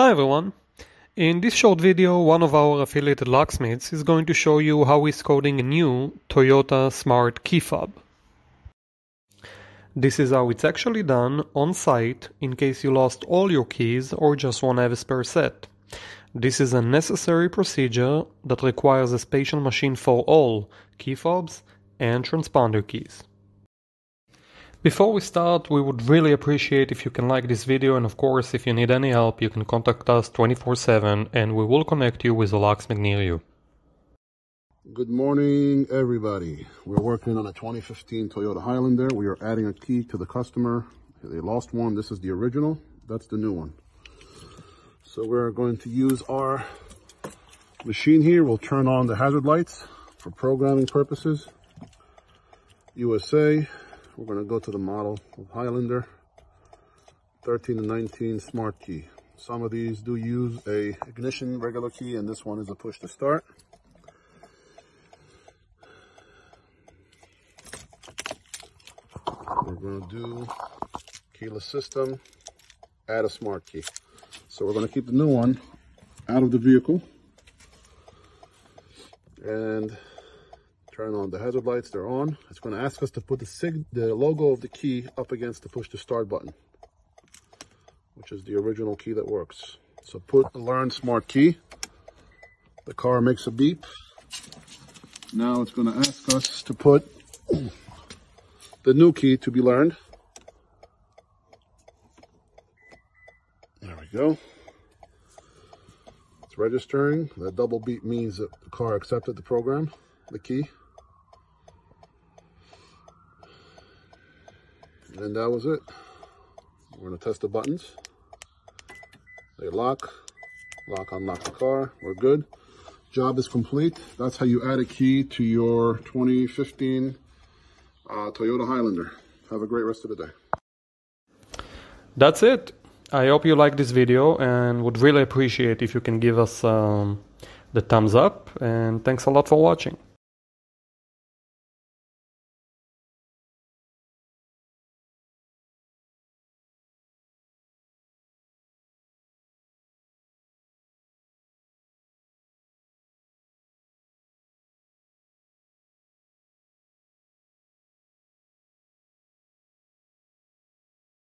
Hi everyone! In this short video, one of our affiliated locksmiths is going to show you how he's coding a new Toyota Smart key fob. This is how it's actually done on site in case you lost all your keys or just want to have a spare set. This is a necessary procedure that requires a special machine for all key fobs and transponder keys. Before we start, we would really appreciate if you can like this video, and of course if you need any help you can contact us 24/7 and we will connect you with a locksmith near you. Good morning everybody. We're working on a 2015 Toyota Highlander. We are adding a key to the customer. They lost one. This is the original. That's the new one. So we're going to use our machine here. We'll turn on the hazard lights for programming purposes. USA. We're going to go to the model of Highlander 13 to 19 smart key. Some of these do use a ignition regular key, and this one is a push to start. We're going to do keyless system, add a smart key. So we're going to keep the new one out of the vehicle and turn on the hazard lights. They're on. It's going to ask us to put the logo of the key up against the push to start button, which is the original key that works. So put the learned smart key. The car makes a beep. Now it's going to ask us to put the new key to be learned. There we go. It's registering. That double beep means that the car accepted the program, the key. And that was it. We're going to test the buttons. They lock, unlock the car. We're good. Job is complete. That's how you add a key to your 2015 Toyota Highlander. Have a great rest of the day. That's it. I hope you liked this video and would really appreciate if you can give us the thumbs up, and thanks a lot for watching.